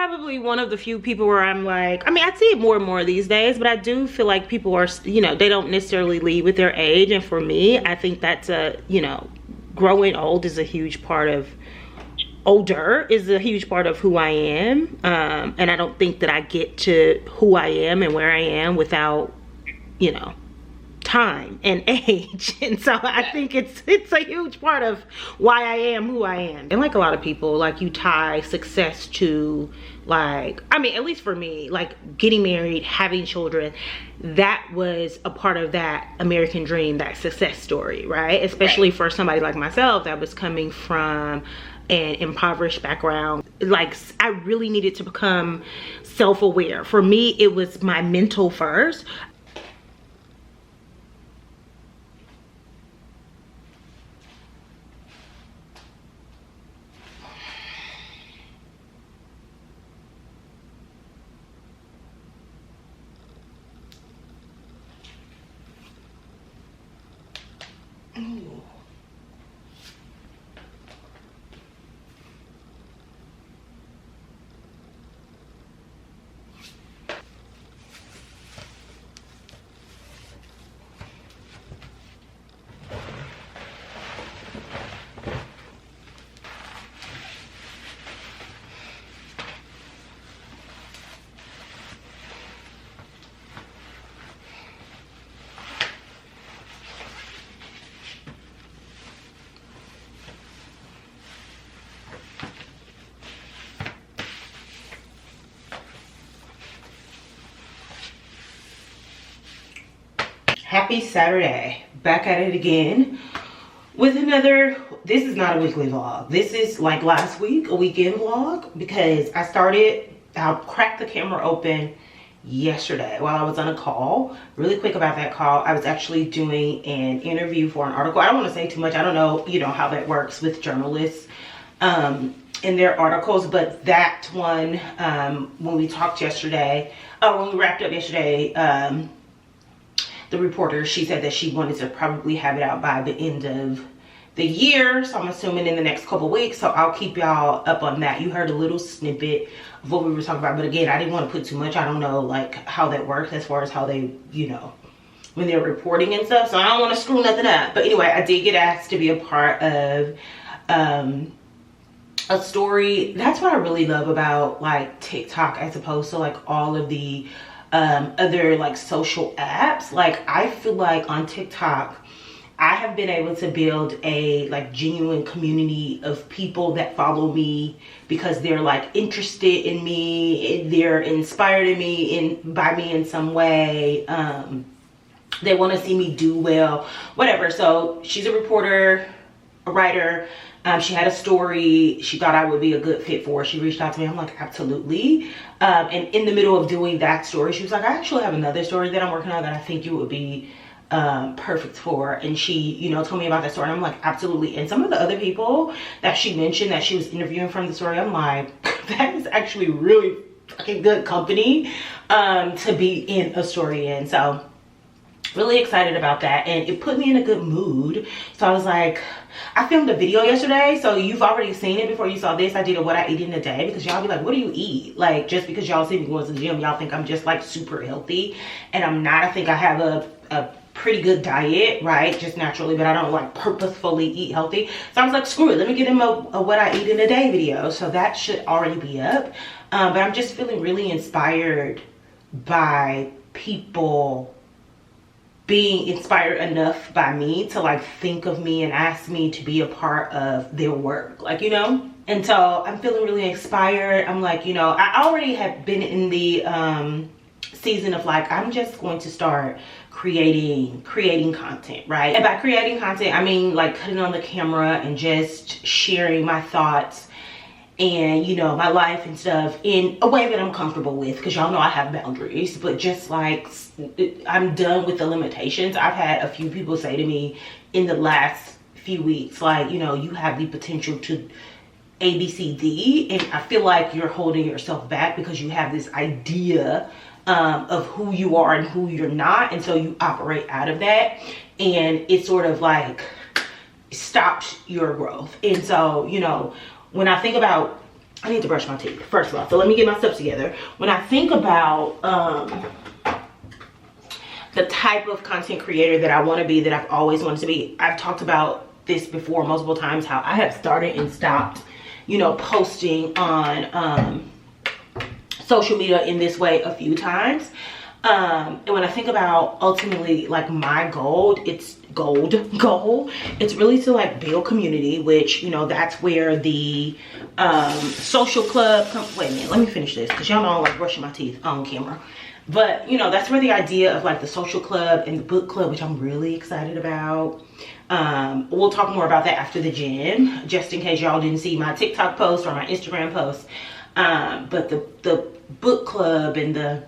probably one of the few people where I'm like, I mean, I see it more and more these days, but I do feel like people are, you know, they don't necessarily lead with their age. And for me, I think that's a, you know, growing old is a huge part of, older is a huge part of who I am. And I don't think that I get to who I am and where I am without, you know, time and age. And so I think it's a huge part of why I am who I am. And like a lot of people, like, you tie success to, like, I mean, at least for me, like getting married, having children, that was a part of that American dream, that success story, right? Especially for somebody like myself that was coming from an impoverished background. Like, I really needed to become self-aware. For me, it was my mental first. Ooh. Happy Saturday, back at it again with another, this is not a weekly vlog, this is like last week, a weekend vlog, because I cracked the camera open yesterday while I was on a call. Really quick about that call, I was actually doing an interview for an article. I don't want to say too much, I don't know, you know, how that works with journalists in their articles, but that one, when we talked yesterday, when we wrapped up yesterday, the reporter, she said that she wanted to probably have it out by the end of the year, so I'm assuming in the next couple weeks. So I'll keep y'all up on that. You heard a little snippet of what we were talking about, but again, I didn't want to put too much. I don't know like how that works as far as how they, you know, when they're reporting and stuff, so I don't want to screw nothing up. But anyway, I did get asked to be a part of a story. That's what I really love about like TikTok as opposed to like all of the other like social apps. Like, I feel like on TikTok I have been able to build a like genuine community of people that follow me because they're like interested in me, they're inspired in me, by me in some way. They want to see me do well, whatever. So she's a reporter, a writer. She had a story she thought I would be a good fit for. She reached out to me. I'm like, absolutely. And in the middle of doing that story, she was like, I actually have another story that I'm working on that I think you would be perfect for. And she, you know, told me about that story. And I'm like, absolutely. And some of the other people that she mentioned that she was interviewing from the story, I'm like, that is actually really fucking good company to be in a story in. So really excited about that, and it put me in a good mood. So I was like, I filmed a video yesterday, so you've already seen it before you saw this. I did a what I eat in a day, because y'all be like, what do you eat? Like, just because y'all see me going to the gym, y'all think I'm just like super healthy, and I'm not. I think I have a pretty good diet, right, just naturally, but I don't like purposefully eat healthy. So I was like, screw it, let me get him a what I eat in a day video. So that should already be up. But I'm just feeling really inspired by people being inspired enough by me to like think of me and ask me to be a part of their work, like, you know. And so I'm feeling really inspired. I'm like, you know, I already have been in the season of like, I'm just going to start creating content, right? And by creating content, I mean like putting on the camera and just sharing my thoughts and, you know, my life and stuff in a way that I'm comfortable with, because y'all know I have boundaries. But just like, I'm done with the limitations. I've had a few people say to me in the last few weeks, like, you know, you have the potential to A, B, C, D, and I feel like you're holding yourself back because you have this idea of who you are and who you're not, and so you operate out of that, and it sort of like stops your growth. And so, you know, when I think about I need to brush my teeth, first of all. So let me get my stuff together. When I think about the type of content creator that I want to be, that I've always wanted to be, I've talked about this before multiple times, how I have started and stopped, you know, posting on social media in this way a few times. And when I think about ultimately like my goal, it's really to like build community, which, you know, that's where the social club wait a minute, let me finish this, because y'all know I don't like brushing my teeth on camera. But, you know, that's where the idea of like the social club and the book club, which I'm really excited about. We'll talk more about that after the gym, just in case y'all didn't see my TikTok post or my Instagram post. But the book club and the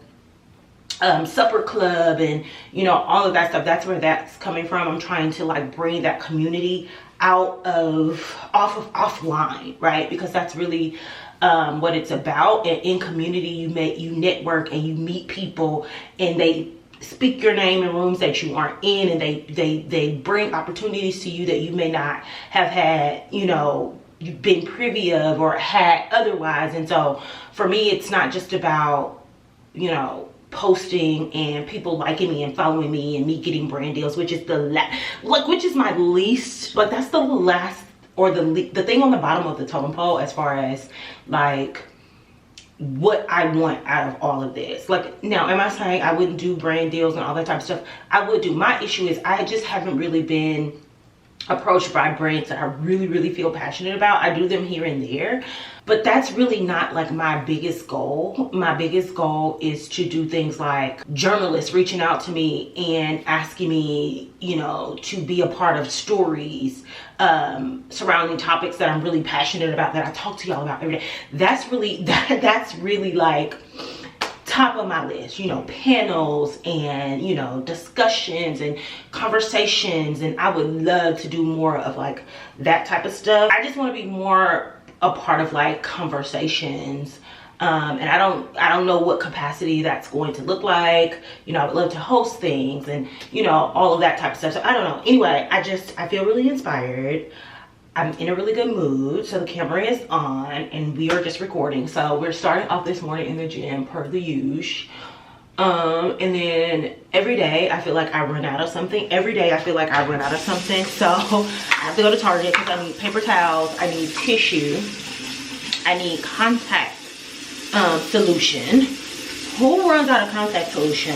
supper club and, you know, all of that stuff, that's where that's coming from. I'm trying to like bring that community out of offline, right? Because that's really what it's about. And in community, you network and you meet people, and they speak your name in rooms that you aren't in, and they bring opportunities to you that you may not have had, you know, you've been privy of or had otherwise. And so for me, it's not just about, you know, posting and people liking me and following me and me getting brand deals, which is which is my least, like that's the last, or the thing on the bottom of the totem pole as far as like what I want out of all of this. Like, now, am I saying I wouldn't do brand deals and all that type of stuff? I would do. My issue is I just haven't really been approached by brands that I really feel passionate about. I do them here and there, but that's really not like my biggest goal. My biggest goal is to do things like journalists reaching out to me and asking me, you know, to be a part of stories surrounding topics that I'm really passionate about, that I talk to y'all about every day. That's really like top of my list, you know, panels and, you know, discussions and conversations. And I would love to do more of like that type of stuff. I just want to be more a part of like conversations. And I don't know what capacity that's going to look like. You know, I would love to host things and, you know, all of that type of stuff. So I don't know. Anyway, I feel really inspired. I'm in a really good mood. So the camera is on and we are just recording. So we're starting off this morning in the gym per the usual. And then every day I feel like I run out of something. So I have to go to Target because I need paper towels, I need tissue, I need contact solution. Who runs out of contact solution?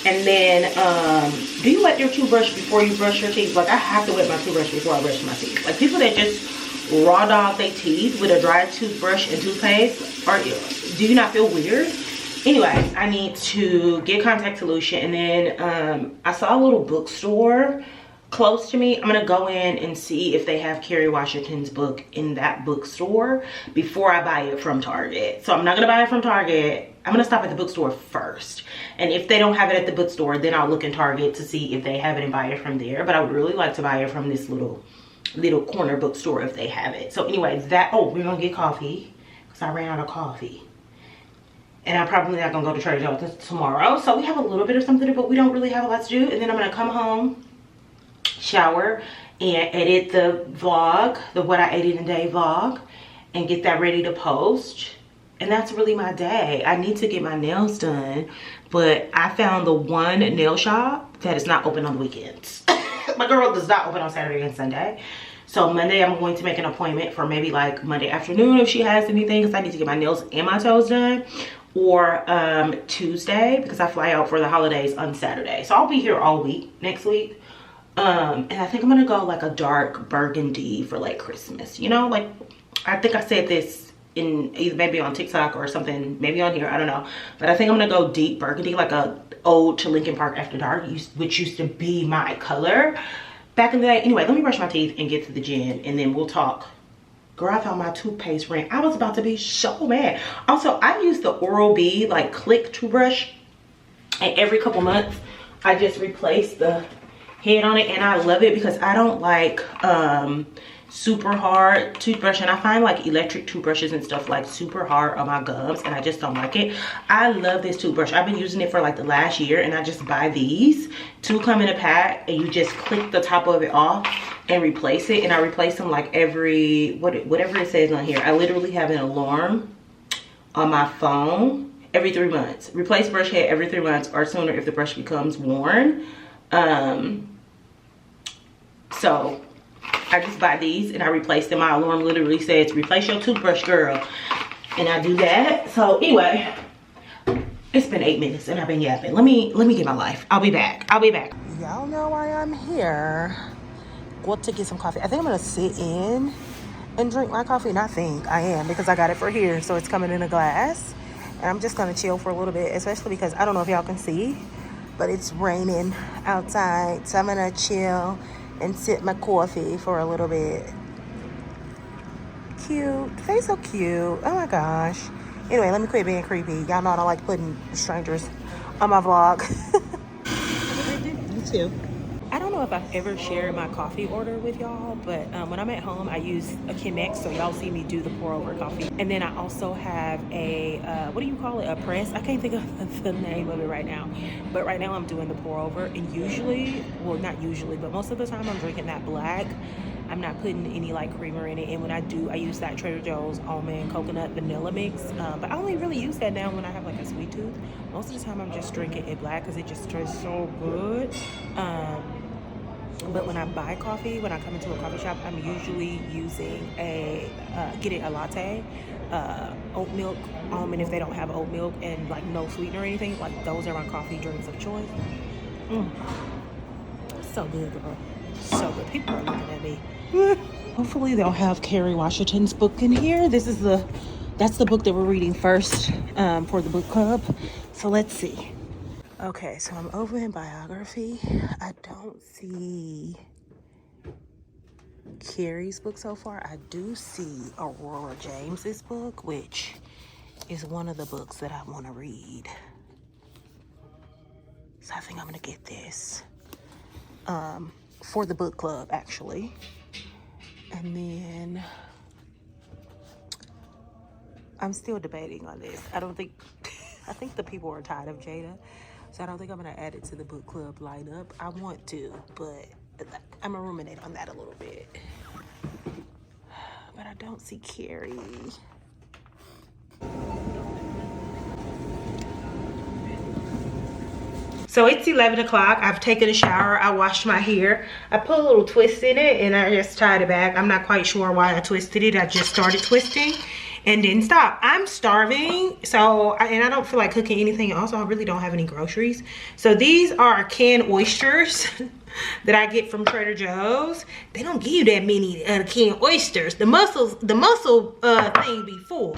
And then do you wet your toothbrush before you brush your teeth? Like, I have to wet my toothbrush before I brush my teeth. Like, people that just raw dog their teeth with a dry toothbrush and toothpaste, do you not feel weird? Anyway, I need to get contact solution. And then I saw a little bookstore close to me. I'm gonna go in and see if they have Kerry Washington's book in that bookstore before I buy it from Target. So I'm not gonna buy it from Target. I'm gonna stop at the bookstore first. And if they don't have it at the bookstore, then I'll look in Target to see if they have it and buy it from there. But I would really like to buy it from this little corner bookstore if they have it. So anyway, we're gonna get coffee because I ran out of coffee. And I'm probably not gonna go to Trader Joe's tomorrow. So we have a little bit of something to do, but we don't really have a lot to do. And then I'm gonna come home, shower, and edit the vlog, the what I ate in a day vlog, and get that ready to post. And that's really my day. I need to get my nails done, but I found the one nail shop that is not open on the weekends. My girl does not open on Saturday and Sunday. So Monday I'm going to make an appointment for maybe like Monday afternoon if she has anything, because I need to get my nails and my toes done. Or Tuesday, because I fly out for the holidays on Saturday. So I'll be here all week next week. And I think I'm gonna go like a dark burgundy for like Christmas. You know, like I think I said this in either maybe on TikTok or something, maybe on here, I don't know. But I think I'm gonna go deep burgundy, like a ode to Linkin Park After Dark, which used to be my color back in the day. Anyway, let me brush my teeth and get to the gym, and then we'll talk. Girl, I thought my toothpaste ran. I was about to be so mad. Also, I use the Oral-B like click toothbrush, and every couple months I just replace the head on it, and I love it because I don't like super hard toothbrush, and I find like electric toothbrushes and stuff like super hard on my gums, and I just don't like it. I love this toothbrush. I've been using it for like the last year, and I just buy these. Two come in a pack, and you just click the top of it off, and replace it. And I replace them like every, whatever it says on here. I literally have an alarm on my phone every 3 months. Replace brush head every 3 months or sooner if the brush becomes worn. So I just buy these and I replace them. My alarm literally says, replace your toothbrush, girl. And I do that. So anyway, it's been 8 minutes and I've been yapping. Let me get my life. I'll be back. Y'all know why I'm here. Going to get some coffee. I think I'm gonna sit in and drink my coffee. And I think I am, because I got it for here. So it's coming in a glass. And I'm just gonna chill for a little bit, especially because I don't know if y'all can see, but it's raining outside. So I'm gonna chill and sip my coffee for a little bit. Cute. They're so cute. Oh my gosh. Anyway, let me quit being creepy. Y'all know I don't like putting strangers on my vlog. Me too. I don't know if I've ever shared my coffee order with y'all, but when I'm at home, I use a Chemex, so y'all see me do the pour over coffee. And then I also have a, what do you call it? A press? I can't think of the name of it right now. But right now I'm doing the pour over, and usually, well, not usually, but most of the time I'm drinking that black. I'm not putting any like creamer in it. And when I do, I use that Trader Joe's almond coconut vanilla mix. But I only really use that now when I have like a sweet tooth. Most of the time I'm just drinking it black because it just tastes so good. But when I buy coffee, when I come into a coffee shop, I'm usually using getting a latte, oat milk, and if they don't have oat milk and like no sweetener or anything, like those are my coffee drinks of choice. So good, girl. So good. People are looking at me. Hopefully they'll have Kerry Washington's book in here. That's the book that we're reading first for the book club. So let's see. Okay, so I'm over in biography. I don't see Carrie's book so far. I do see Aurora James's book, which is one of the books that I want to read. So I think I'm gonna get this for the book club, actually. And then I'm still debating on this. I think the people are tired of Jada. So I don't think I'm gonna add it to the book club lineup. I want to, but I'm gonna ruminate on that a little bit. But I don't see Carrie. So it's 11 o'clock. I've taken a shower. I washed my hair. I put a little twist in it and I just tied it back. I'm not quite sure why I twisted it. I just started twisting and didn't stop. I'm starving, and I don't feel like cooking anything. Also, I really don't have any groceries. So these are canned oysters that I get from Trader Joe's. They don't give you that many canned oysters. The mussel thing be full.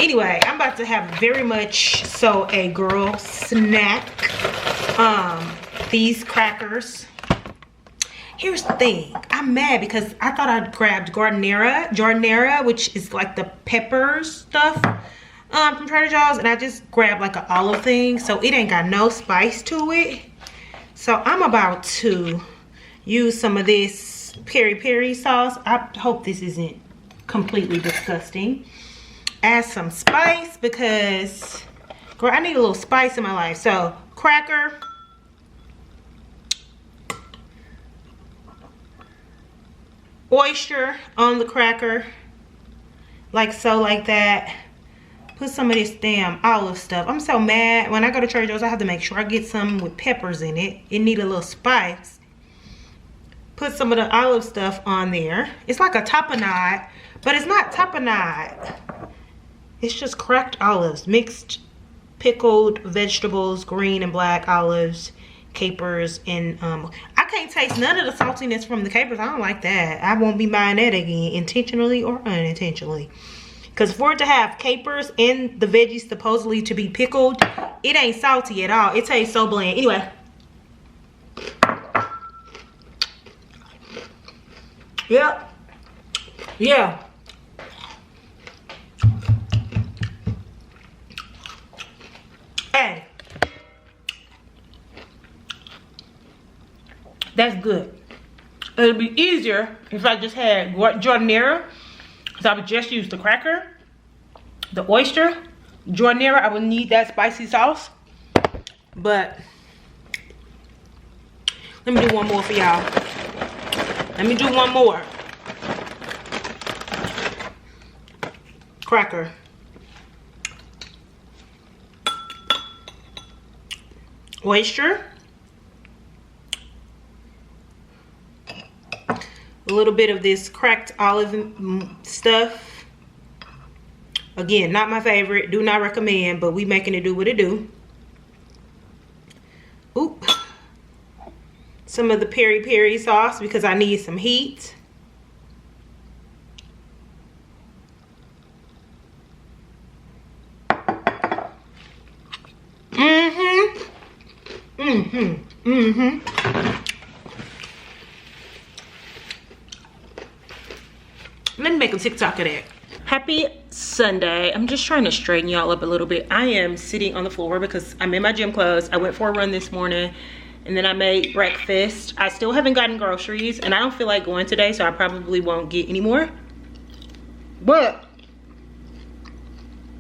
Anyway, I'm about to have very much so a girl snack. These crackers. Here's the thing. I'm mad because I thought I grabbed giardiniera, which is like the pepper stuff from Trader Joe's, and I just grabbed like an olive thing, so it ain't got no spice to it. So I'm about to use some of this peri-peri sauce. I hope this isn't completely disgusting. Add some spice because, girl, I need a little spice in my life. So cracker, oyster on the cracker, like so, like that. Put some of this damn olive stuff. I'm so mad. When I go to Trader Joe's, I have to make sure I get some with peppers in it. It need a little spice. Put some of the olive stuff on there. It's like a tapenade, but it's not tapenade. It's just cracked olives, mixed pickled vegetables, green and black olives, capers, and I can't taste none of the saltiness from the capers. I don't like that. I won't be buying that again, intentionally or unintentionally. Because for it to have capers and the veggies supposedly to be pickled, it ain't salty at all. It tastes so bland. Anyway. Yep. Yeah. Hey. That's good. It'll be easier if I just had giardiniera. So I would just use the cracker, the oyster, giardiniera. I would need that spicy sauce. But let me do one more for y'all. Let me do one more. Cracker. Oyster. A little bit of this cracked olive stuff. Again, not my favorite. Do not recommend, but we making it do what it do. Oop. Some of the peri peri sauce because I need some heat. Let me make a TikTok of that. Happy Sunday. I'm just trying to straighten y'all up a little bit. I am sitting on the floor because I'm in my gym clothes. I went for a run this morning and then I made breakfast. I still haven't gotten groceries and I don't feel like going today, so I probably won't get any more. But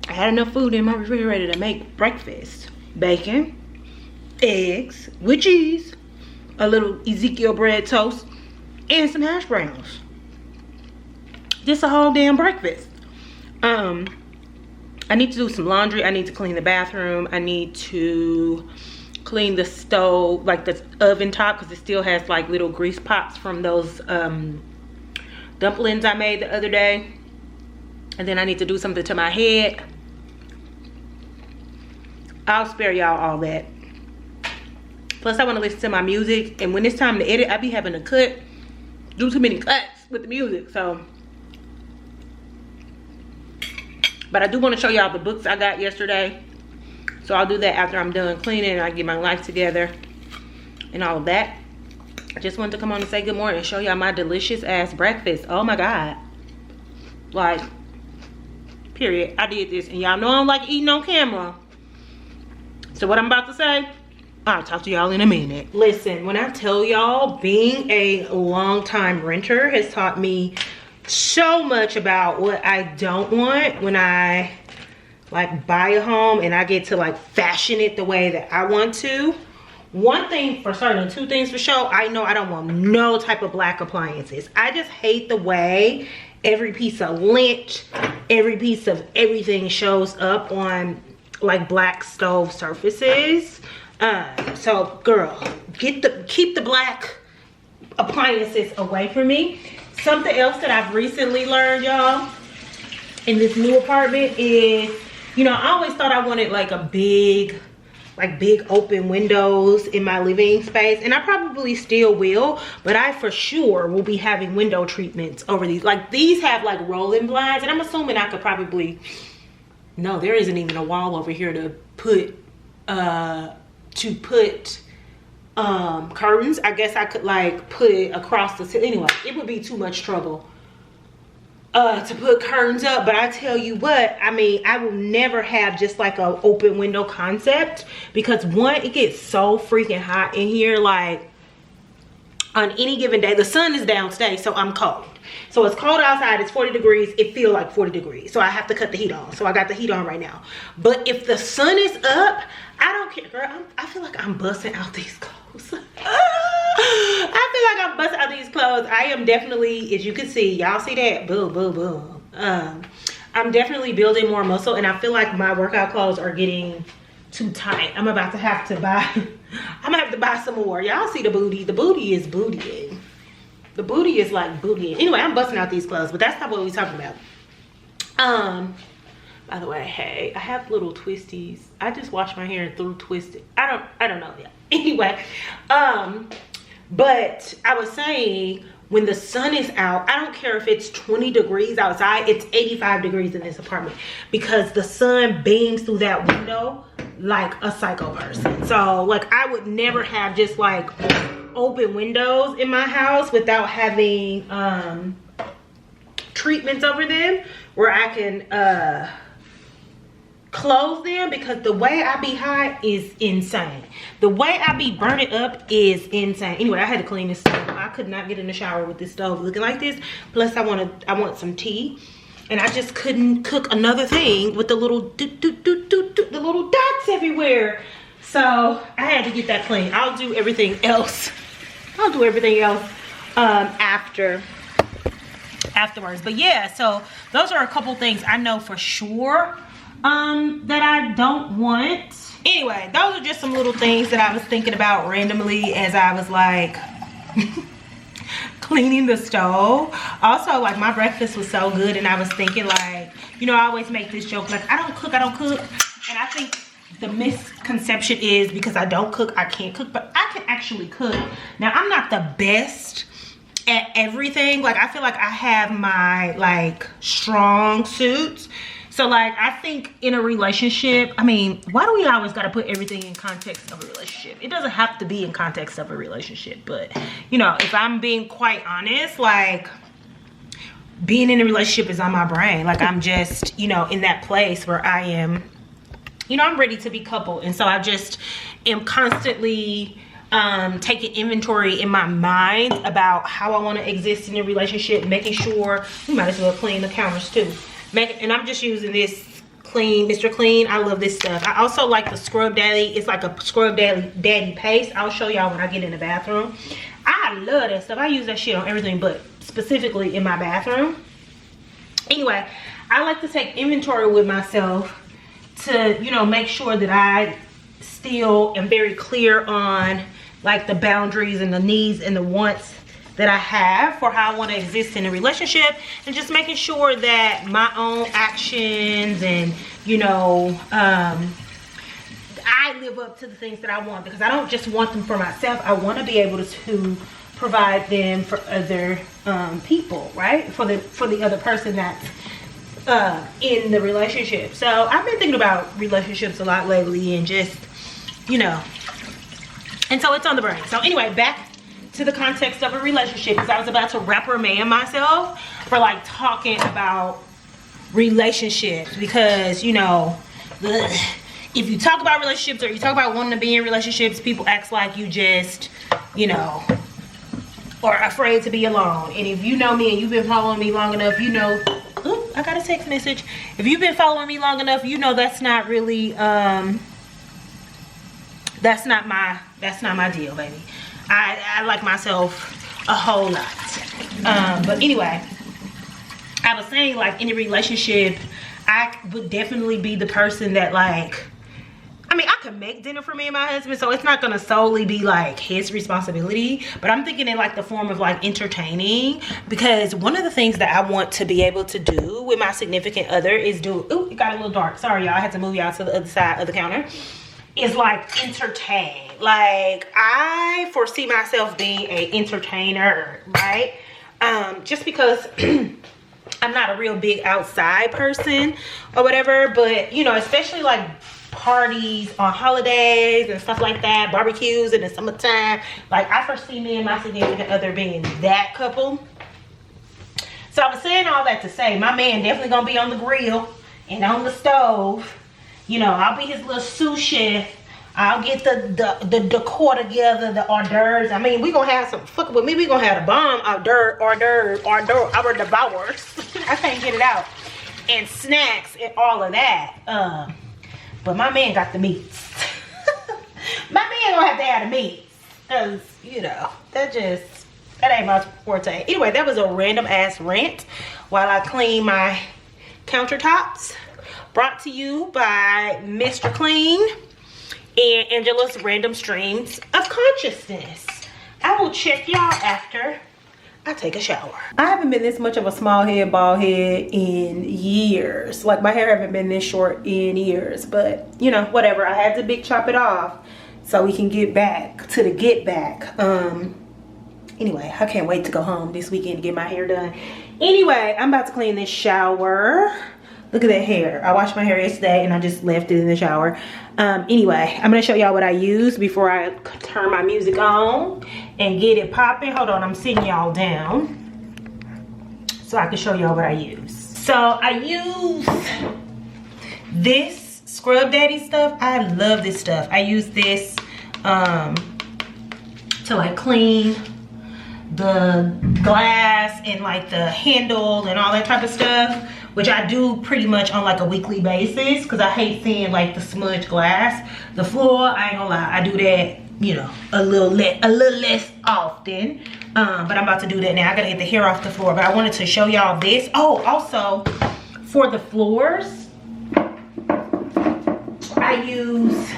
I had enough food in my refrigerator to make breakfast. Bacon, eggs with cheese, a little Ezekiel bread toast, and some hash browns. Just a whole damn breakfast. I need to do some laundry. I need to clean the bathroom. I need to clean the stove, like the oven top, because it still has like little grease pots from those dumplings I made the other day. And then I need to do something to my head. I'll spare y'all all that. Plus I want to listen to my music, and when it's time to edit, I be having to do too many cuts with the music. So, but I do want to show y'all the books I got yesterday. So I'll do that after I'm done cleaning and I get my life together and all of that. I just wanted to come on and say good morning and show y'all my delicious ass breakfast. Oh my God. Like, period. I did this, and y'all know I don't like eating on camera. So what I'm about to say, I'll talk to y'all in a minute. Listen, when I tell y'all, being a long-time renter has taught me so much about what I don't want when I like buy a home and I get to like fashion it the way that I want to. One thing for certain, two things for sure, I know I don't want no type of black appliances. I just hate the way every piece of lint, every piece of everything shows up on like black stove surfaces. So girl, keep the black appliances away from me. Something else that I've recently learned, y'all, in this new apartment is, you know, I always thought I wanted like a big open windows in my living space, and I probably still will, but I for sure will be having window treatments over these. Like these have like rolling blinds, and I'm assuming I could probably, no, there isn't even a wall over here to put curtains. I guess I could like put it across the, anyway, it would be too much trouble to put curtains up. But I tell you what, I mean, I will never have just like a open window concept, because one, it gets so freaking hot in here. Like on any given day, the sun is downstairs, so I'm cold. So it's cold outside, it's 40 degrees, it feels like 40 degrees. So I have to cut the heat on. So I got the heat on right now. But if the sun is up, I don't care, girl. I feel like I'm busting out these clothes. I feel like I'm busting out these clothes. I am definitely, as you can see, y'all see that? Boom, boom, boom. I'm definitely building more muscle, and I feel like my workout clothes are getting too tight. I'm about to have to buy, I'm gonna have to buy some more. Y'all see the booty? The booty is bootying. The booty is like bootying. Anyway, I'm busting out these clothes, but that's not what we're talking about. By the way, hey, I have little twisties. I just washed my hair and threw twisted. I don't know yet. Anyway, but I was saying, when the sun is out, I don't care if it's 20 degrees outside, it's 85 degrees in this apartment, because the sun beams through that window like a psycho person. So like I would never have just like open windows in my house without having treatments over them where I can close them, because the way I be hot is insane. The way I be burning up is insane. Anyway, I had to clean this stove. I could not get in the shower with this stove looking like this. Plus I want some tea, and I just couldn't cook another thing with the little the little dots everywhere. So I had to get that clean. I'll do everything else afterwards. But yeah, so those are a couple things I know for sure that I don't want. Anyway, those are just some little things that I was thinking about randomly as I was like cleaning the stove. Also, like, my breakfast was so good, and I was thinking, like, you know, I always make this joke, like, I don't cook. And I think the misconception is because I don't cook, I can't cook, but I can actually cook. Now, I'm not the best at everything. Like, I feel like I have my, like, strong suits. So, like, I think in a relationship, I mean, why do we always got to put everything in context of a relationship? It doesn't have to be in context of a relationship, but, you know, if I'm being quite honest, like, being in a relationship is on my brain. Like, I'm just, you know, in that place where I am, you know, I'm ready to be coupled. And so I just am constantly taking inventory in my mind about how I want to exist in a relationship, making sure, we might as well clean the counters too. And I'm just using this clean, Mr. Clean. I love this stuff. I also like the Scrub Daddy. It's like a Scrub Daddy paste. I'll show y'all when I get in the bathroom. I love that stuff. I use that shit on everything, but specifically in my bathroom. Anyway, I like to take inventory with myself to, you know, make sure that I still am very clear on, like, the boundaries and the needs and the wants that I have for how I want to exist in a relationship, and just making sure that my own actions and, you know, I live up to the things that I want, because I don't just want them for myself. I want to be able to provide them for other people, right? For the other person that's in the relationship. So I've been thinking about relationships a lot lately, and just, you know, and so it's on the brain. So anyway, back to the context of a relationship, because I was about to reprimand myself for, like, talking about relationships, because, you know, if you talk about relationships or you talk about wanting to be in relationships, people act like you just, you know, are afraid to be alone. And if you know me and you've been following me long enough, you know, ooh, I got a text message. If you've been following me long enough, you know that's not really that's not my deal, baby. I like myself a whole lot. But anyway, I was saying, like, in a relationship, I would definitely be the person that, like, I mean, I could make dinner for me and my husband, so it's not gonna solely be, like, his responsibility, but I'm thinking in, like, the form of, like, entertaining, because one of the things that I want to be able to do with my significant other is do, ooh, it got a little dark, sorry y'all, I had to move y'all to the other side of the counter, is, like, entertain. Like, I foresee myself being an entertainer, right? Just because I'm not a real big outside person or whatever, but, you know, especially, like, parties on holidays and stuff like that, barbecues in the summertime, like, I foresee me and my significant other being that couple. So I was saying all that to say, my man definitely gonna be on the grill and on the stove. You know, I'll be his little sous chef. I'll get the decor together, the hors d'oeuvres. I mean, we gonna have some, fuck with me, we gonna have the bomb hors d'oeuvres. I can't get it out. And snacks and all of that. But my man got the meats. My man gonna have to have the meats. Cause, you know, that ain't my forte. Anyway, that was a random ass rant while I clean my countertops. Brought to you by Mr. Clean and Angela's Random Streams of Consciousness. I will check y'all after I take a shower. I haven't been this much of a small head, bald head in years. Like, my hair haven't been this short in years, but, you know, whatever. I had to big chop it off so we can get back to the get back. Anyway, I can't wait to go home this weekend to get my hair done. Anyway, I'm about to clean this shower. Look at that hair. I washed my hair yesterday and I just left it in the shower. Anyway, I'm gonna show y'all what I use before I turn my music on and get it popping. Hold on, I'm sitting y'all down so I can show y'all what I use. So I use this Scrub Daddy stuff. I love this stuff. I use this to, like, clean the glass and, like, the handle and all that type of stuff, which I do pretty much on, like, a weekly basis, because I hate seeing, like, the smudged glass. The floor, I ain't gonna lie, I do that, you know, a little less often, But I'm about to do that now. I gotta get the hair off the floor, but I wanted to show y'all this. Oh, also for the floors, I use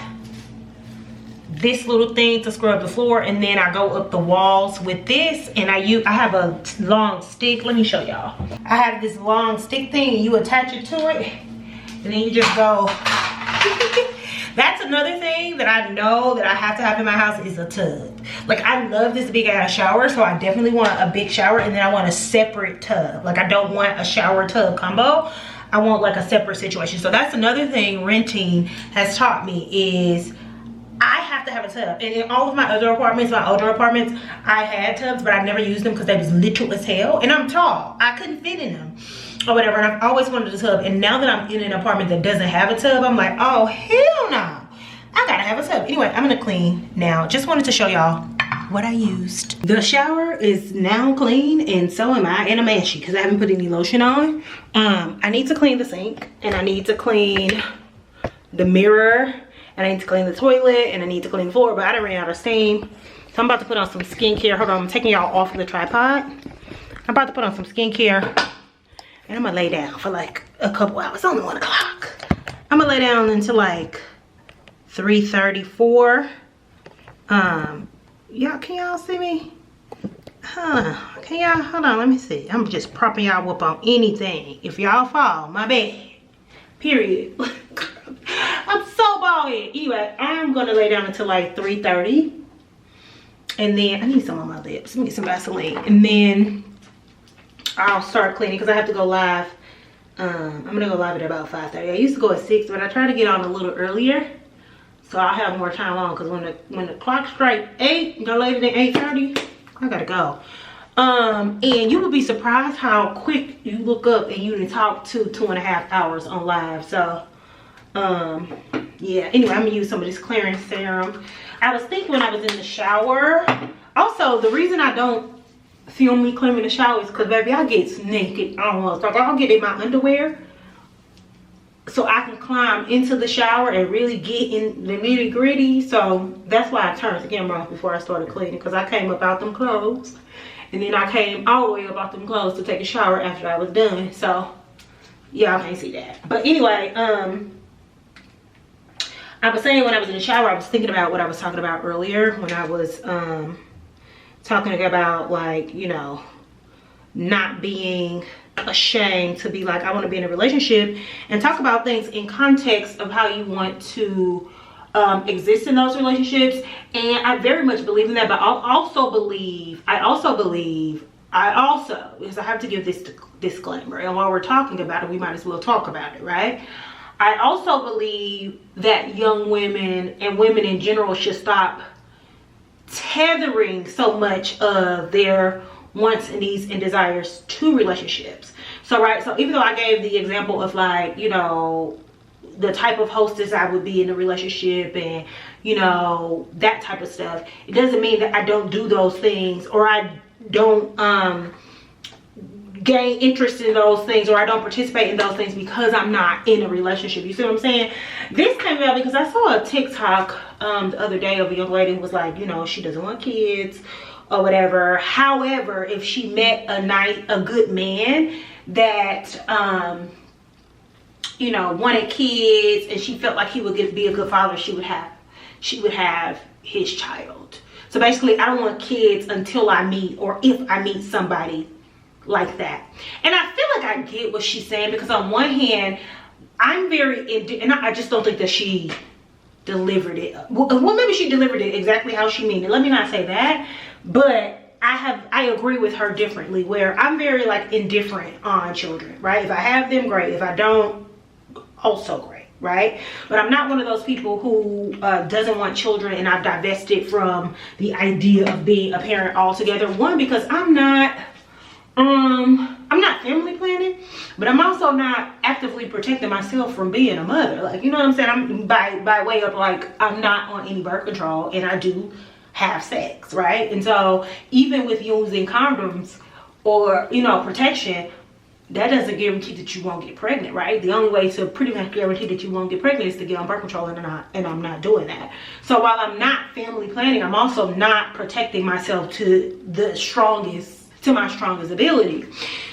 this little thing to scrub the floor, and then I go up the walls with this, and I have a long stick. Let me show y'all. I have this long stick thing, and you attach it to it, and then you just go. That's another thing that I know that I have to have in my house is a tub. Like, I love this big ass shower, so I definitely want a big shower, and then I want a separate tub. Like, I don't want a shower tub combo. I want like a separate situation. So that's another thing renting has taught me is I have to have a tub. And in all of my other apartments, my older apartments, I had tubs, but I never used them because they was little as hell. And I'm tall. I couldn't fit in them or whatever. And I've always wanted a tub. And now that I'm in an apartment that doesn't have a tub, I'm like, oh, hell no. I gotta have a tub. Anyway, I'm gonna clean now. Just wanted to show y'all what I used. The shower is now clean, and so am I, and I'm ashy because I haven't put any lotion on. I need to clean the sink, and I need to clean the mirror, and I need to clean the toilet, and I need to clean the floor, but I done ran out of steam. So I'm about to put on some skincare. Hold on, I'm taking y'all off of the tripod. I'm about to put on some skincare, and I'm gonna lay down for like a couple hours. It's only 1 o'clock. I'm gonna lay down until like 3:34. Y'all, can y'all see me? Can y'all, hold on, let me see. I'm just propping y'all up on anything. If y'all fall, my bad. Period. I'm so bald head. Anyway, I'm gonna lay down until like 3:30. And then I need some on my lips. Let me get some Vaseline. And then I'll start cleaning because I have to go live. I'm gonna go live at about 5:30. I used to go at 6, but I try to get on a little earlier, so I'll have more time on, because when the clock strikes 8, no later than 8:30, I gotta go. And you will be surprised how quick you look up and you can talk to 2.5 hours on live. So yeah, anyway, I'm gonna use some of this clearance serum. I was thinking when I was in the shower, also the reason I don't film me cleaning the shower is because, baby, I get naked almost. Like, I'll get in my underwear so I can climb into the shower and really get in the nitty gritty. So that's why I turned the camera off before I started cleaning, because I came up out them clothes, and then I came all the way up out them clothes to take a shower after I was done. So y'all can't see that. But anyway, I was saying when I was in the shower, I was thinking about what I was talking about earlier when I was talking about, like, you know, not being ashamed to be like, I want to be in a relationship, and talk about things in context of how you want to exist in those relationships. And I very much believe in that, but I also believe, because I have to give this disclaimer, and while we're talking about it, we might as well talk about it, right? I also believe that young women and women in general should stop tethering so much of their wants and needs and desires to relationships. So, right, so even though I gave the example of, like, you know, the type of hostess I would be in a relationship and, you know, that type of stuff, it doesn't mean that I don't do those things, or I don't gain interest in those things, or I don't participate in those things because I'm not in a relationship. You see what I'm saying? This came out because I saw a TikTok the other day of a young lady who was like, you know, she doesn't want kids or whatever. However, if she met a good man that you know, wanted kids, and she felt like he would be a good father, she would have his child. So basically, I don't want kids until I meet, or if I meet somebody like that. And I feel like I get what she's saying, because on one hand, I'm very and I just don't think that she delivered it. Well, maybe she delivered it exactly how she meant it. Let me not say that, but I agree with her differently, where I'm very, like, indifferent on children, right? If I have them, great. If I don't, also great, right? But I'm not one of those people who doesn't want children, and I've divested from the idea of being a parent altogether. One, because I'm not family planning, but I'm also not actively protecting myself from being a mother. Like, you know what I'm saying? I'm by way of, like, I'm not on any birth control, and I do have sex, right? And so even with using condoms or, you know, protection, that doesn't guarantee that you won't get pregnant, right? The only way to pretty much guarantee that you won't get pregnant is to get on birth control, and I'm not doing that. So while I'm not family planning, I'm also not protecting myself to my strongest ability.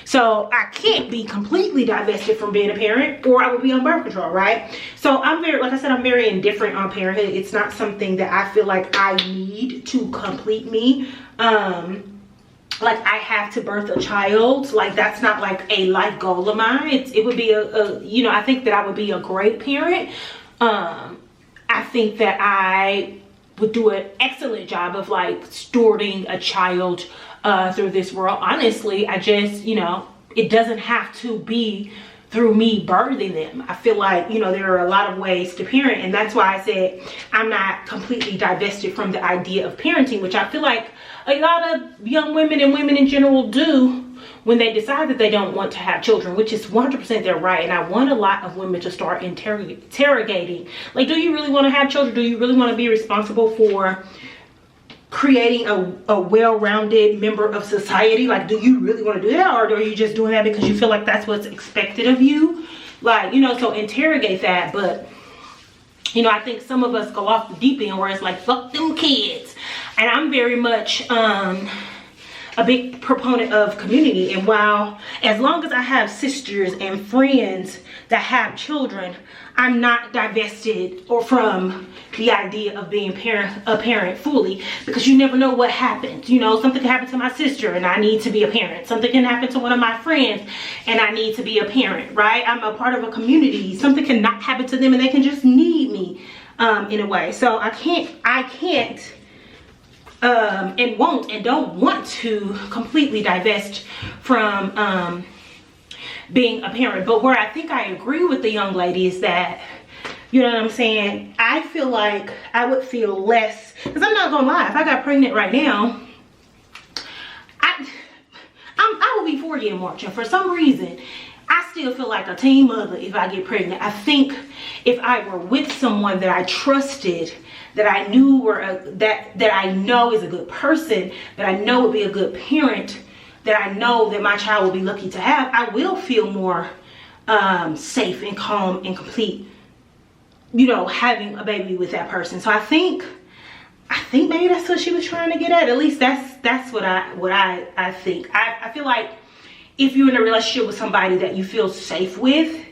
So I can't be completely divested from being a parent, or I would be on birth control, right? So I'm very, like I said, I'm very indifferent on parenthood. It's not something that I feel like I need to complete me. Like I have to birth a child. Like that's not like a life goal of mine. It would be you know, I think that I would be a great parent. I think that I would do an excellent job of like stewarding a child through this world. Honestly, I just, you know, it doesn't have to be through me birthing them. I feel like, you know, there are a lot of ways to parent, and that's why I said I'm not completely divested from the idea of parenting, which I feel like a lot of young women and women in general do when they decide that they don't want to have children, which is 100% their right. And I want a lot of women to start interrogating, like, do you really want to have children? Do you really want to be responsible for creating a well-rounded member of society? Like, do you really want to do that, or are you just doing that because you feel like that's what's expected of you? Like, you know, so interrogate that. But you know, I think some of us go off the deep end where it's like, fuck them kids. And I'm very much a big proponent of community. And while, as long as I have sisters and friends that have children, I'm not divested or from the idea of being a parent fully, because you never know what happens. You know, something can happen to my sister and I need to be a parent. Something can happen to one of my friends and I need to be a parent, right? I'm a part of a community. Something can not happen to them and they can just need me in a way. So I can't and won't and don't want to completely divest from being a parent. But where I think I agree with the young lady is that, you know what I'm saying, I feel like I would feel less, because I'm not gonna lie, if I got pregnant right now, I will be 40 in March, and for some reason I still feel like a teen mother if I get pregnant. I think if I were with someone that I trusted, that I knew that I know is a good person, that I know would be a good parent, that I know that my child will be lucky to have, I will feel more safe and calm and complete, you know, having a baby with that person. So I think maybe that's what she was trying to get at. At least that's what I think. I feel like if you're in a relationship with somebody that you feel safe with,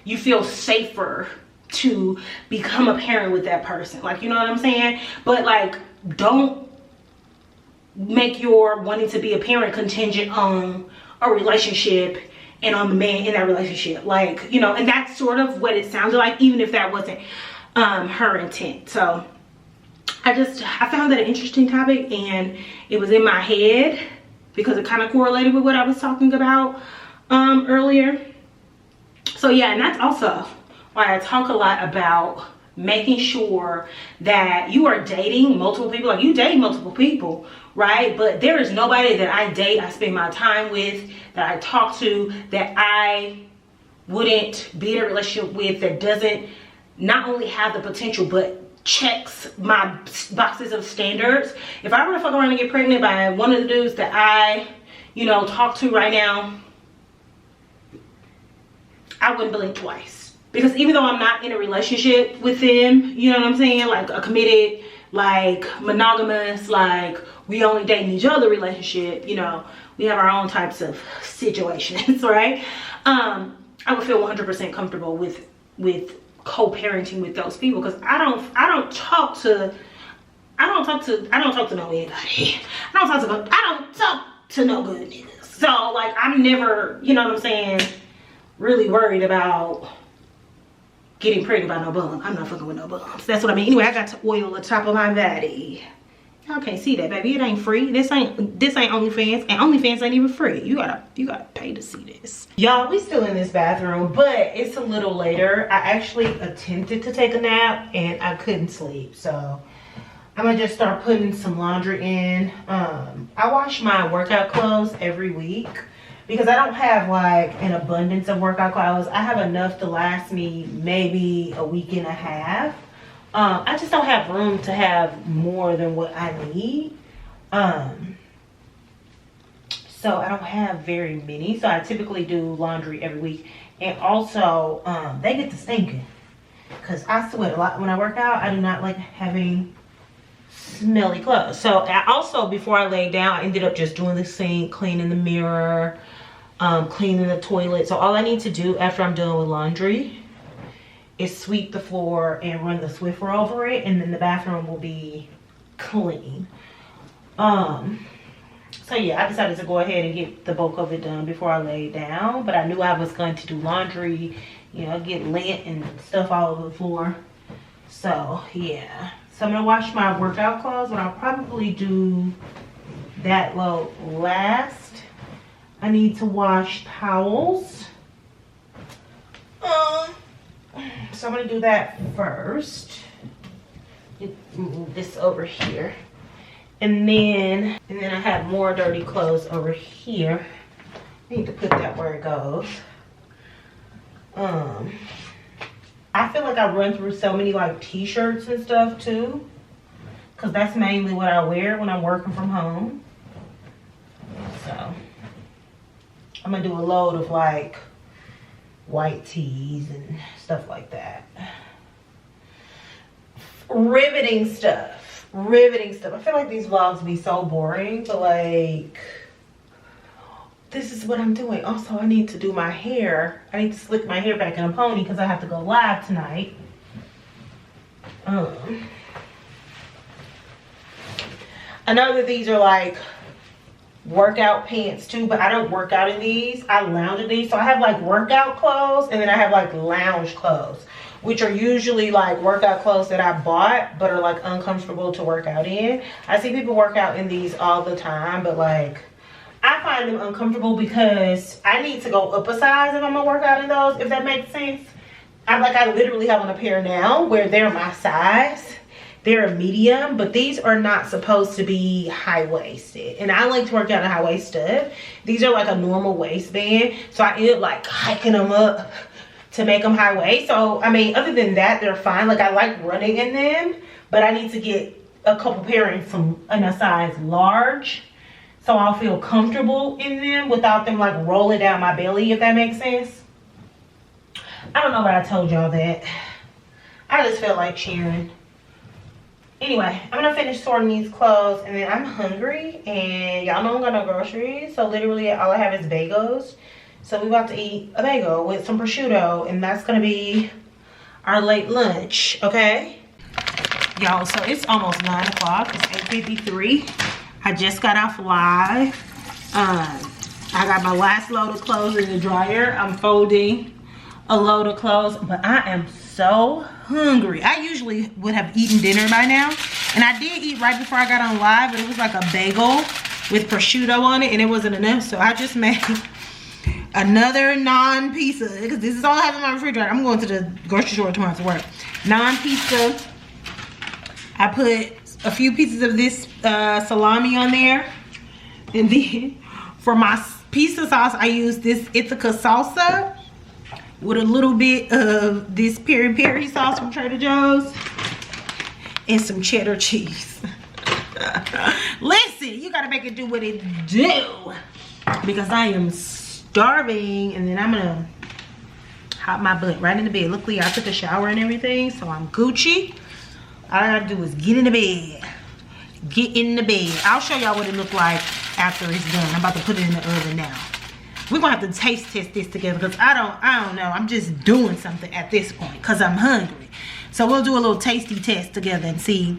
you feel safer to become a parent with that person. Like, you know what I'm saying? But like, don't make your wanting to be a parent contingent on a relationship and on the man in that relationship. Like, you know, and that's sort of what it sounded like, even if that wasn't her intent. So I found that an interesting topic, and it was in my head because it kind of correlated with what I was talking about earlier. So yeah, and that's also why I talk a lot about making sure that you are dating multiple people. Like, you date multiple people, right? But there is nobody that I date, I spend my time with, that I talk to, that I wouldn't be in a relationship with, that doesn't not only have the potential but checks my boxes of standards. If I were to fuck around and get pregnant by one of the dudes that I, you know, talk to right now, I wouldn't blink twice. Because even though I'm not in a relationship with them, you know what I'm saying, like a committed, like monogamous, like we only dating each other relationship, you know, we have our own types of situations, right? I would feel 100% comfortable with co-parenting with those people, because I don't talk to no anybody. I don't talk to no good niggas. So like, I'm never, you know what I'm saying, really worried about getting pregnant by no bum. I'm not fucking with no bums. That's what I mean. Anyway, I got to oil the top of my body. Y'all can't see that, baby. It ain't free. This ain't OnlyFans, and OnlyFans ain't even free. You gotta pay to see this. Y'all, we still in this bathroom, but it's a little later. I actually attempted to take a nap and I couldn't sleep, so I'm gonna just start putting some laundry in. I wash my workout clothes every week, because I don't have like an abundance of workout clothes. I have enough to last me maybe a week and a half. I just don't have room to have more than what I need. so I don't have very many. So I typically do laundry every week. And also, they get to stinking. Because I sweat a lot when I work out. I do not like having smelly clothes. So I also, before I laid down, I ended up just doing the sink, cleaning the mirror, cleaning the toilet. So all I need to do after I'm done with laundry is sweep the floor and run the Swiffer over it, and then the bathroom will be clean. So yeah, I decided to go ahead and get the bulk of it done before I laid down, but I knew I was going to do laundry, you know, get lint and stuff all over the floor. So yeah, so I'm gonna wash my workout clothes, but I'll probably do that load last. I need to wash towels. So I'm gonna do that first. Move this over here. And then I have more dirty clothes over here. I need to put that where it goes. I feel like I run through so many like t-shirts and stuff too, because that's mainly what I wear when I'm working from home. So I'm gonna do a load of like white tees and stuff like that. Riveting stuff. I feel like these vlogs be so boring, but like, this is what I'm doing. Also, I need to do my hair. I need to slick my hair back in a pony because I have to go live tonight. I know that these are like workout pants too, but I don't work out in these. I lounge in these. So I have like workout clothes, and then I have like lounge clothes, which are usually like workout clothes that I bought but are like uncomfortable to work out in. I see people work out in these all the time, but like I find them uncomfortable because I need to go up a size if I'm gonna work out in those, if that makes sense. I literally have on a pair now where they're my size. They're a medium, but these are not supposed to be high-waisted. And I like to work out in high-waist stuff. These are like a normal waistband. So I end up like hiking them up to make them high waist. So I mean, other than that, they're fine. Like I like running in them, but I need to get a couple pairings in a size large, so I'll feel comfortable in them without them like rolling down my belly, if that makes sense. I don't know why I told y'all that. I just felt like sharing. Anyway, I'm gonna finish sorting these clothes, and then I'm hungry, and y'all know I don't got no groceries, so literally all I have is bagels. So we about to eat a bagel with some prosciutto, and that's gonna be our late lunch, okay? Y'all, so it's almost 9 o'clock. It's 8:53. I just got off live. I got my last load of clothes in the dryer. I'm folding a load of clothes, but I am so hungry. I usually would have eaten dinner by now, and I did eat right before I got on live, but it was like a bagel with prosciutto on it, and it wasn't enough, so I just made another non-pizza, because this is all I have in my refrigerator. I'm going to the grocery store tomorrow to work. Non-pizza. I put a few pieces of this salami on there, and then for my pizza sauce I use this Ithaca salsa with a little bit of this peri peri sauce from Trader Joe's and some cheddar cheese. Listen, you gotta make it do what it do, because I am starving. And then I'm gonna hop my butt right in the bed. Luckily I took a shower and everything, so I'm Gucci. All I gotta do is get in the bed. Get in the bed. I'll show y'all what it looked like after it's done. I'm about to put it in the oven now. We're gonna have to taste test this together, because I don't know. I'm just doing something at this point because I'm hungry. So we'll do a little tasty test together and see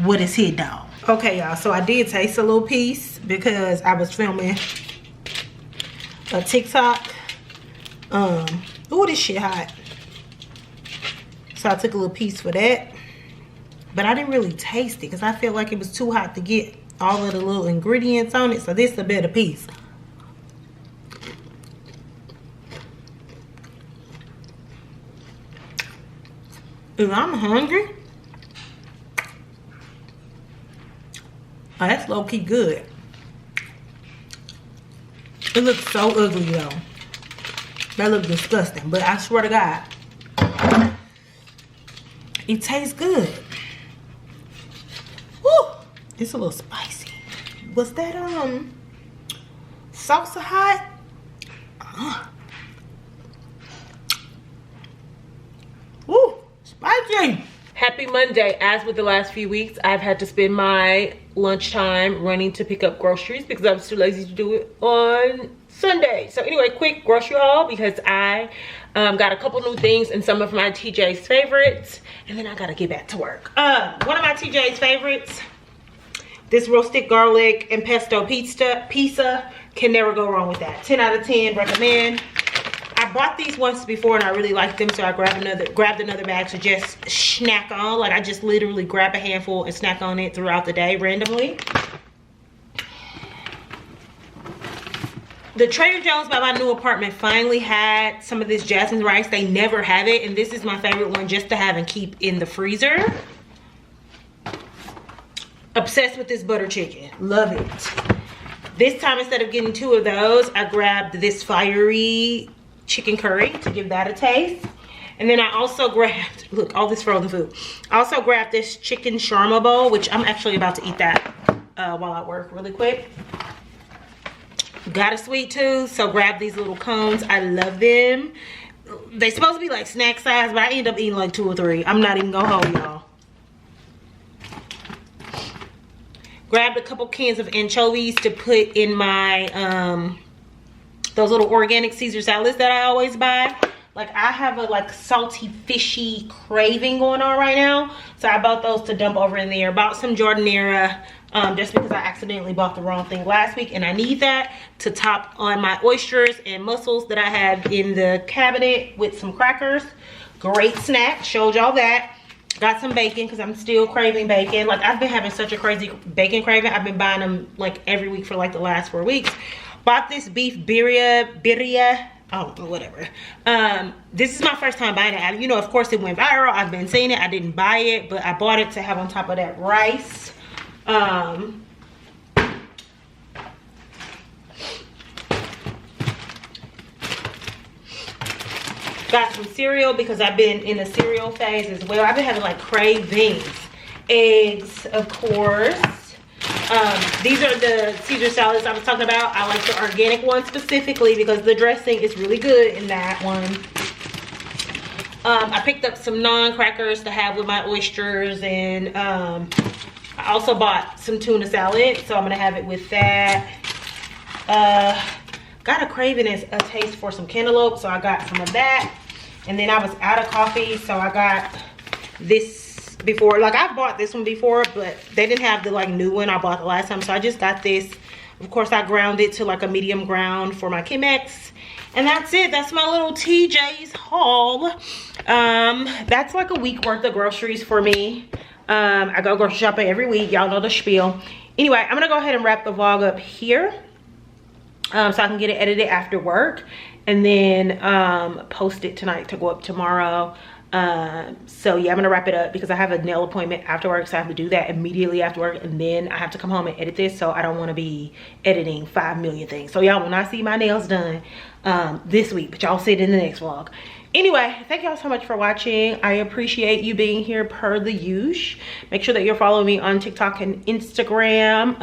what is hit on. Okay, y'all, so I did taste a little piece because I was filming a TikTok. Oh, this shit hot. So I took a little piece for that, but I didn't really taste it because I feel like it was too hot to get all of the little ingredients on it. So this is a better piece. If I'm hungry, oh, that's low-key good. It looks so ugly though. That looks disgusting, but I swear to God, it tastes good. Woo! It's a little spicy. Was that Salsa hot. Woo, spicy. Happy Monday. As with the last few weeks, I've had to spend my lunchtime running to pick up groceries because I was too lazy to do it on Sunday. So anyway, quick grocery haul because I got a couple new things and some of my TJ's favorites, and then I gotta get back to work. One of my TJ's favorites, this roasted garlic and pesto pizza. Can never go wrong with that. 10 out of 10, recommend. I bought these once before and I really liked them, so I grabbed another bag to just snack on. Like, I just literally grab a handful and snack on it throughout the day randomly. The Trader Joe's by my new apartment finally had some of this jasmine rice. They never have it, and this is my favorite one just to have and keep in the freezer. Obsessed with this butter chicken. Love it. This time, instead of getting 2 of those, I grabbed this fiery chicken curry to give that a taste. And then I also grabbed, look, all this frozen food. I also grabbed this chicken shawarma bowl, which I'm actually about to eat that while I work really quick. Got a sweet tooth, so grab these little cones. I love them. They're supposed to be like snack size, but I end up eating like 2 or 3. I'm not even gonna hold y'all. Grabbed a couple cans of anchovies to put in my those little organic Caesar salads that I always buy. Like, I have a like salty fishy craving going on right now, so I bought those to dump over in there. Bought some jardinera just because I accidentally bought the wrong thing last week, and I need that to top on my oysters and mussels that I have in the cabinet with some crackers. Great snack, showed y'all that. Got some bacon because I'm still craving bacon. Like, I've been having such a crazy bacon craving. I've been buying them like every week for like the last 4 weeks. Bought this beef birria. Oh, whatever. This is my first time buying it. You know, of course it went viral. I've been seeing it. I didn't buy it, but I bought it to have on top of that rice. Got some cereal because I've been in a cereal phase as well. I've been having like cravings. Eggs, of course. These are the Caesar salads I was talking about. I like the organic one specifically because the dressing is really good in that one. I picked up some naan crackers to have with my oysters, and I also bought some tuna salad, so I'm gonna have it with that. Got a craving and a taste for some cantaloupe, so I got some of that. And then I was out of coffee, so I got this before. Like, I've bought this one before, but they didn't have the like new one I bought the last time, so I just got this. Of course, I ground it to like a medium ground for my Chemex, and that's it. That's my little TJ's haul. That's like a week worth of groceries for me. I go grocery shopping every week, y'all know the spiel. Anyway, I'm gonna go ahead and wrap the vlog up here so I can get it edited after work, and then post it tonight to go up tomorrow. So yeah, I'm gonna wrap it up because I have a nail appointment after work, so I have to do that immediately after work, and then I have to come home and edit this, so I don't want to be editing 5 million things. So y'all will not see my nails done this week, but y'all see it in the next vlog. Anyway, thank y'all so much for watching. I appreciate you being here per the usual. Make sure that you're following me on TikTok and Instagram.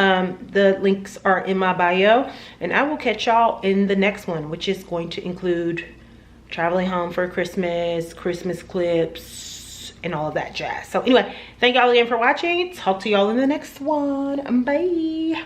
The links are in my bio, and I will catch y'all in the next one, which is going to include traveling home for Christmas, Christmas clips, and all of that jazz. So anyway, thank y'all again for watching. Talk to y'all in the next one. Bye.